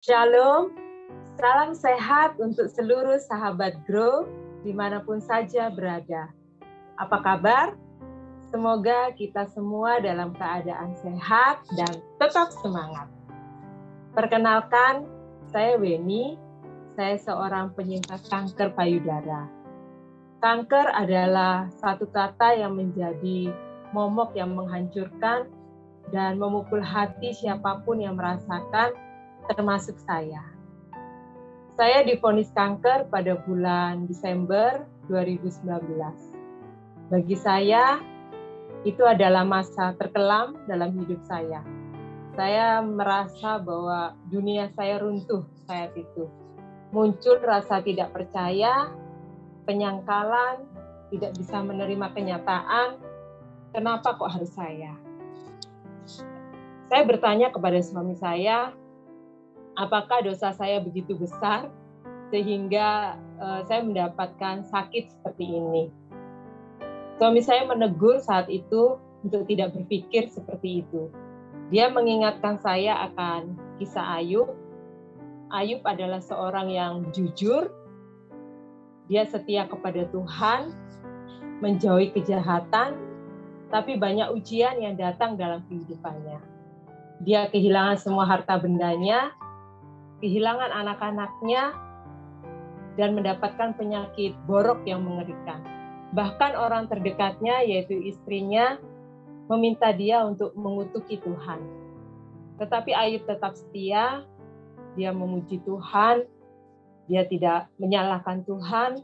Shalom, salam sehat untuk seluruh sahabat Grow dimanapun saja berada. Apa kabar? Semoga kita semua dalam keadaan sehat dan tetap semangat. Perkenalkan, saya Weni, saya seorang penyintas kanker payudara. Kanker adalah satu kata yang menjadi momok yang menghancurkan dan memukul hati siapapun yang merasakan, termasuk saya. Saya divonis kanker pada bulan Desember 2019. Bagi saya, itu adalah masa terkelam dalam hidup saya. Saya merasa bahwa dunia saya runtuh saat itu. Muncul rasa tidak percaya, penyangkalan, tidak bisa menerima kenyataan, kenapa kok harus saya? Saya bertanya kepada suami saya, apakah dosa saya begitu besar sehingga saya mendapatkan sakit seperti ini? Suami saya menegur saat itu untuk tidak berpikir seperti itu. Dia mengingatkan saya akan kisah Ayub. Ayub adalah seorang yang jujur, dia setia kepada Tuhan, menjauhi kejahatan, tapi banyak ujian yang datang dalam kehidupannya. Dia kehilangan semua harta bendanya, kehilangan anak-anaknya, dan mendapatkan penyakit borok yang mengerikan. Bahkan orang terdekatnya, yaitu istrinya, meminta dia untuk mengutuki Tuhan. Tetapi Ayub tetap setia, dia memuji Tuhan, dia tidak menyalahkan Tuhan,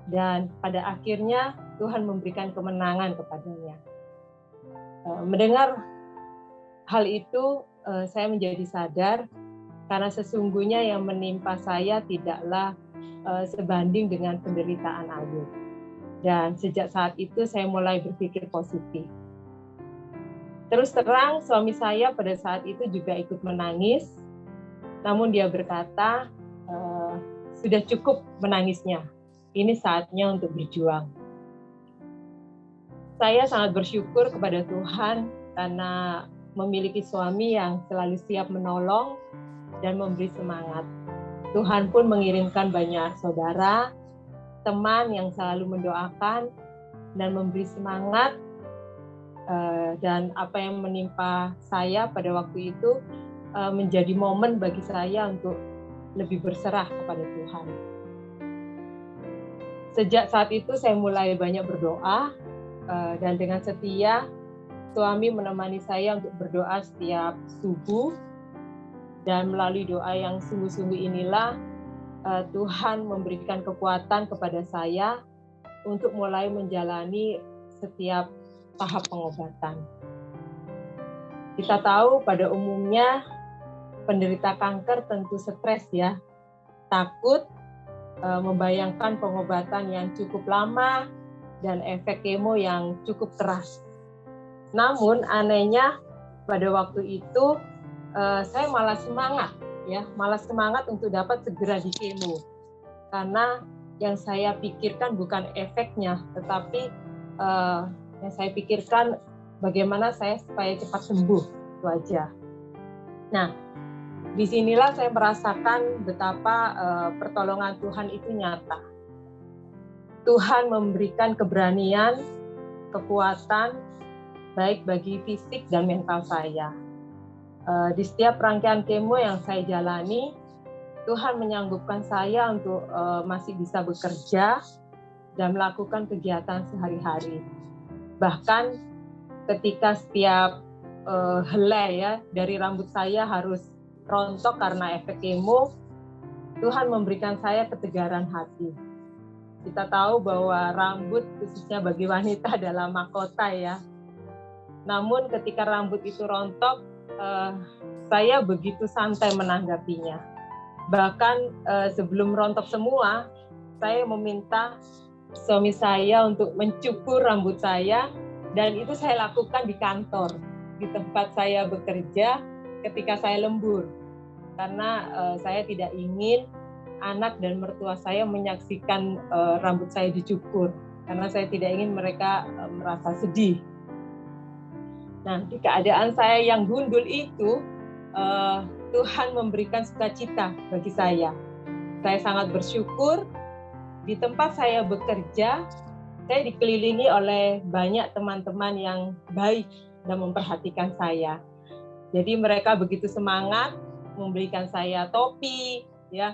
dan pada akhirnya Tuhan memberikan kemenangan kepadanya. Mendengar hal itu, saya menjadi sadar karena sesungguhnya yang menimpa saya tidaklah sebanding dengan penderitaan Ayub. Dan sejak saat itu saya mulai berpikir positif. Terus terang, suami saya pada saat itu juga ikut menangis, namun dia berkata, sudah cukup menangisnya, ini saatnya untuk berjuang. Saya sangat bersyukur kepada Tuhan karena memiliki suami yang selalu siap menolong dan memberi semangat. Tuhan pun mengirimkan banyak saudara, teman yang selalu mendoakan dan memberi semangat, dan apa yang menimpa saya pada waktu itu menjadi momen bagi saya untuk lebih berserah kepada Tuhan. Sejak saat itu saya mulai banyak berdoa, dan dengan setia suami menemani saya untuk berdoa setiap subuh, dan melalui doa yang sungguh-sungguh inilah Tuhan memberikan kekuatan kepada saya untuk mulai menjalani setiap tahap pengobatan. Kita tahu pada umumnya penderita kanker tentu stres ya, takut, membayangkan pengobatan yang cukup lama dan efek kemo yang cukup keras. Namun anehnya pada waktu itu saya malah semangat untuk dapat segera di kemo, karena yang saya pikirkan bukan efeknya, tetapi yang saya pikirkan bagaimana saya supaya cepat sembuh, itu aja. Nah, disinilah saya merasakan betapa pertolongan Tuhan itu nyata. Tuhan memberikan keberanian, kekuatan, baik bagi fisik dan mental saya. Di setiap rangkaian kemo yang saya jalani, Tuhan menyanggupkan saya untuk masih bisa bekerja dan melakukan kegiatan sehari-hari. Bahkan ketika setiap helai ya dari rambut saya harus rontok karena efek kemo, Tuhan memberikan saya ketegaran hati. Kita tahu bahwa rambut khususnya bagi wanita adalah mahkota ya. Namun ketika rambut itu rontok, saya begitu santai menanggapinya. Bahkan sebelum rontok semua, saya meminta suami saya untuk mencukur rambut saya, dan itu saya lakukan di kantor, di tempat saya bekerja ketika saya lembur. Karena saya tidak ingin anak dan mertua saya menyaksikan rambut saya dicukur, karena saya tidak ingin mereka merasa sedih. Nah, di keadaan saya yang gundul itu, Tuhan memberikan sukacita bagi saya. Saya sangat bersyukur di tempat saya bekerja, saya dikelilingi oleh banyak teman-teman yang baik dan memperhatikan saya. Jadi mereka begitu semangat memberikan saya topi, ya,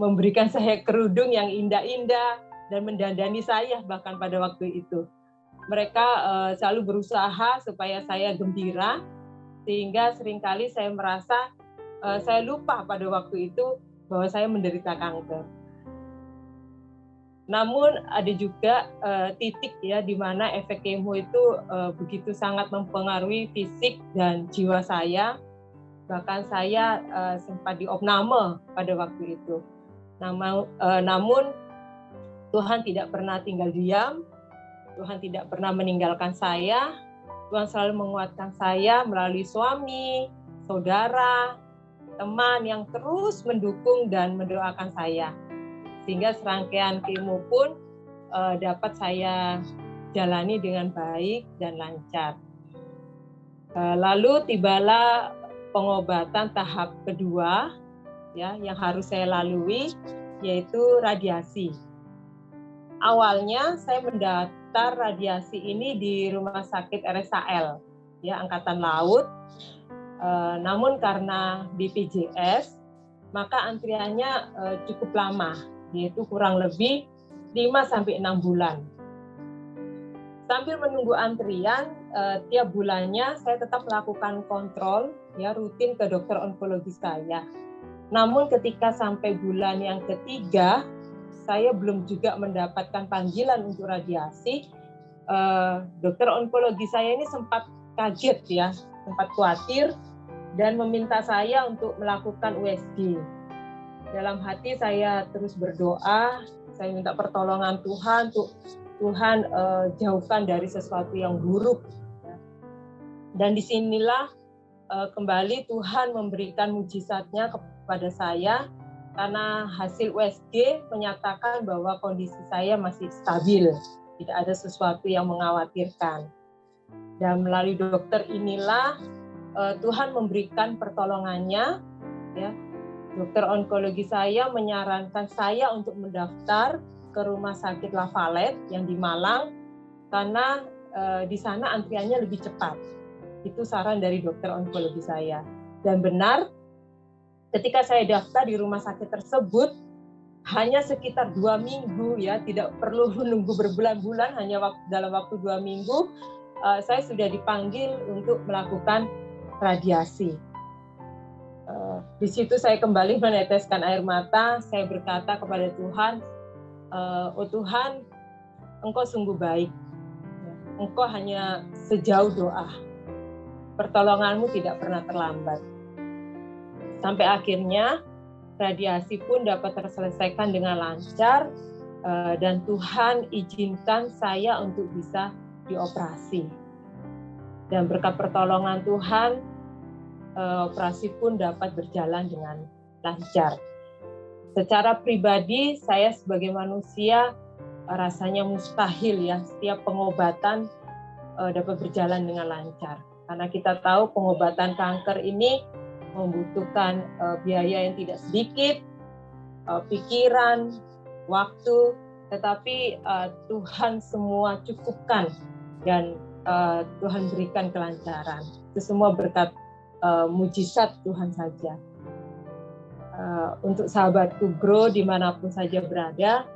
memberikan saya kerudung yang indah-indah dan mendandani saya bahkan pada waktu itu. Mereka selalu berusaha supaya saya gembira, sehingga seringkali saya merasa saya lupa pada waktu itu bahwa saya menderita kanker. Namun ada juga titik ya di mana efek kemo itu begitu sangat mempengaruhi fisik dan jiwa saya. Bahkan saya sempat diopname pada waktu itu. Namun Tuhan tidak pernah tinggal diam. Tuhan tidak pernah meninggalkan saya. Tuhan selalu menguatkan saya melalui suami, saudara, teman yang terus mendukung dan mendoakan saya. Sehingga serangkaian kemo pun dapat saya jalani dengan baik dan lancar. Lalu tibalah pengobatan tahap kedua ya yang harus saya lalui, yaitu radiasi. Awalnya saya mendaftar radiasi ini di Rumah Sakit RSAL ya Angkatan Laut. Namun karena BPJS maka antriannya cukup lama, yaitu kurang lebih 5-6 bulan. Sambil menunggu antrian, tiap bulannya saya tetap melakukan kontrol ya rutin ke dokter onkologi saya. Namun ketika sampai bulan yang ketiga, saya belum juga mendapatkan panggilan untuk radiasi. Dokter onkologi saya ini sempat kaget ya, sempat khawatir dan meminta saya untuk melakukan USG. Dalam hati saya terus berdoa, saya minta pertolongan Tuhan untuk Tuhan jauhkan dari sesuatu yang buruk. Dan disinilah kembali Tuhan memberikan mujizatnya kepada saya, karena hasil USG menyatakan bahwa kondisi saya masih stabil, tidak ada sesuatu yang mengkhawatirkan. Dan melalui dokter inilah Tuhan memberikan pertolongannya, ya. Dokter onkologi saya menyarankan saya untuk mendaftar ke Rumah Sakit La Valette yang di Malang, karena di sana antriannya lebih cepat. Itu saran dari dokter onkologi saya. Dan benar, ketika saya daftar di rumah sakit tersebut, hanya sekitar 2 minggu ya, tidak perlu menunggu berbulan-bulan, hanya dalam waktu 2 minggu, saya sudah dipanggil untuk melakukan radiasi. Di situ saya kembali meneteskan air mata, saya berkata kepada Tuhan, oh Tuhan, Engkau sungguh baik, Engkau hanya sejauh doa, pertolonganmu tidak pernah terlambat. Sampai akhirnya radiasi pun dapat terselesaikan dengan lancar, dan Tuhan izinkan saya untuk bisa dioperasi. Dan berkat pertolongan Tuhan, operasi pun dapat berjalan dengan lancar. Secara pribadi, saya sebagai manusia rasanya mustahil ya setiap pengobatan dapat berjalan dengan lancar. Karena kita tahu pengobatan kanker ini membutuhkan biaya yang tidak sedikit, pikiran, waktu, tetapi Tuhan semua cukupkan dan Tuhan berikan kelancaran. Itu semua berkat mujizat Tuhan saja. Untuk sahabatku Grow dimanapun saja berada,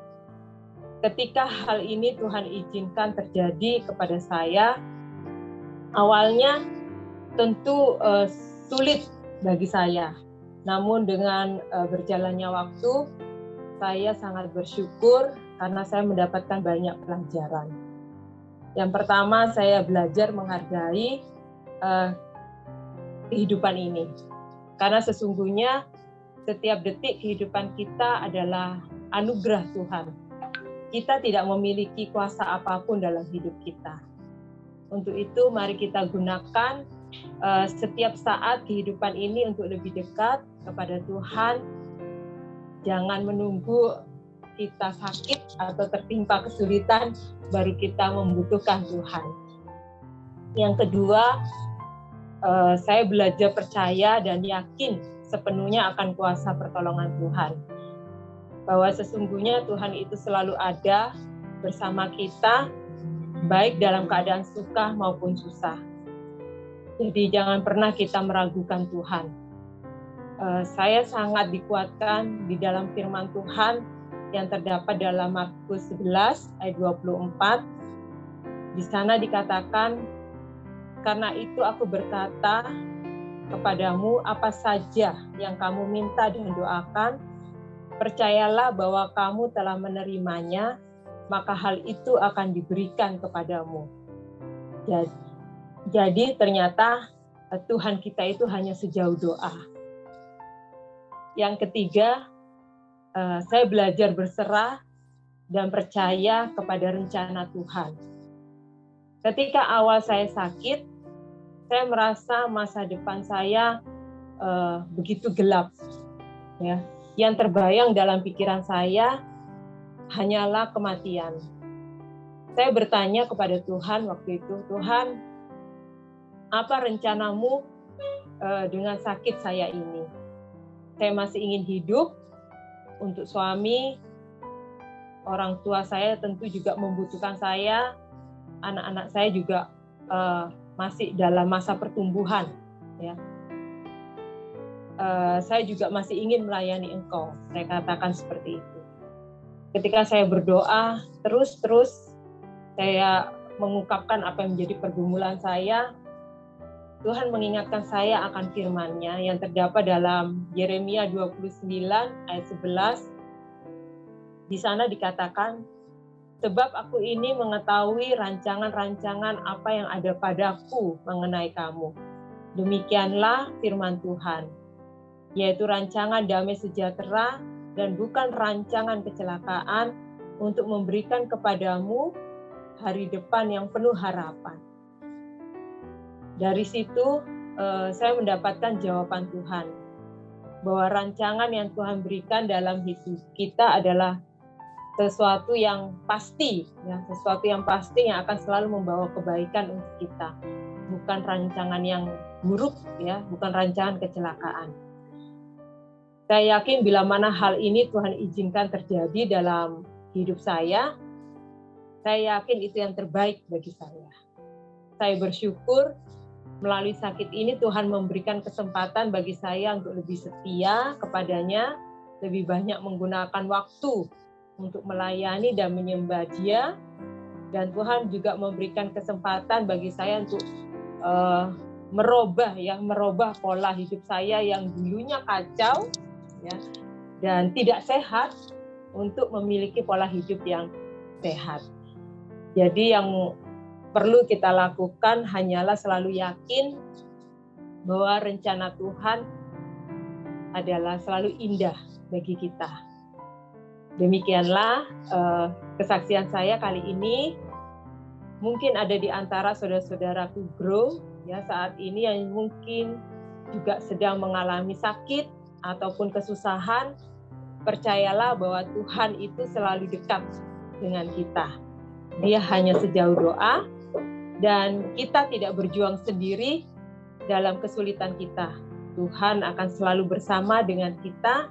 ketika hal ini Tuhan izinkan terjadi kepada saya, awalnya tentu sulit bagi saya. Namun dengan berjalannya waktu, saya sangat bersyukur karena saya mendapatkan banyak pelajaran. Yang pertama, saya belajar menghargai kehidupan ini. Karena sesungguhnya setiap detik kehidupan kita adalah anugerah Tuhan. Kita tidak memiliki kuasa apapun dalam hidup kita. Untuk itu mari kita gunakan setiap saat kehidupan ini untuk lebih dekat kepada Tuhan. Jangan menunggu kita sakit atau tertimpa kesulitan baru kita membutuhkan Tuhan. Yang kedua, saya belajar percaya dan yakin sepenuhnya akan kuasa pertolongan Tuhan. Bahwa sesungguhnya Tuhan itu selalu ada bersama kita, baik dalam keadaan suka maupun susah. Jadi jangan pernah kita meragukan Tuhan. Saya sangat dikuatkan di dalam firman Tuhan yang terdapat dalam Markus 11 ayat 24. Di sana dikatakan, karena itu aku berkata kepadamu, apa saja yang kamu minta dan doakan, percayalah bahwa kamu telah menerimanya, maka hal itu akan diberikan kepadamu. Jadi ternyata Tuhan kita itu hanya sejauh doa. Yang ketiga, saya belajar berserah dan percaya kepada rencana Tuhan. Ketika awal saya sakit, saya merasa masa depan saya begitu gelap. Ya. Yang terbayang dalam pikiran saya hanyalah kematian. Saya bertanya kepada Tuhan waktu itu, Tuhan, apa rencanamu dengan sakit saya ini? Saya masih ingin hidup untuk suami, orang tua saya tentu juga membutuhkan saya, anak-anak saya juga masih dalam masa pertumbuhan. Ya. Saya juga masih ingin melayani Engkau, saya katakan seperti itu. Ketika saya berdoa, terus saya mengungkapkan apa yang menjadi pergumulan saya, Tuhan mengingatkan saya akan firman-Nya yang terdapat dalam Yeremia 29 ayat 11. Di sana dikatakan, sebab aku ini mengetahui rancangan-rancangan apa yang ada padaku mengenai kamu. Demikianlah firman Tuhan, yaitu rancangan damai sejahtera dan bukan rancangan kecelakaan, untuk memberikan kepadamu hari depan yang penuh harapan. Dari situ saya mendapatkan jawaban Tuhan, bahwa rancangan yang Tuhan berikan dalam hidup kita adalah sesuatu yang pasti, ya, sesuatu yang pasti yang akan selalu membawa kebaikan untuk kita, bukan rancangan yang buruk, ya, bukan rancangan kecelakaan. Saya yakin bila mana hal ini Tuhan izinkan terjadi dalam hidup saya yakin itu yang terbaik bagi saya. Saya bersyukur melalui sakit ini Tuhan memberikan kesempatan bagi saya untuk lebih setia kepadanya, lebih banyak menggunakan waktu untuk melayani dan menyembah Dia, dan Tuhan juga memberikan kesempatan bagi saya untuk merubah pola hidup saya yang dulunya kacau, ya, dan tidak sehat, untuk memiliki pola hidup yang sehat. Jadi yang perlu kita lakukan hanyalah selalu yakin bahwa rencana Tuhan adalah selalu indah bagi kita. Demikianlah kesaksian saya kali ini. Mungkin ada di antara saudara-saudaraku Grow ya saat ini yang mungkin juga sedang mengalami sakit ataupun kesusahan. Percayalah bahwa Tuhan itu selalu dekat dengan kita. Dia hanya sejauh doa, dan kita tidak berjuang sendiri dalam kesulitan kita. Tuhan akan selalu bersama dengan kita,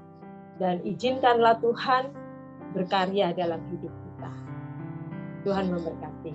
dan izinkanlah Tuhan berkarya dalam hidup kita. Tuhan memberkati.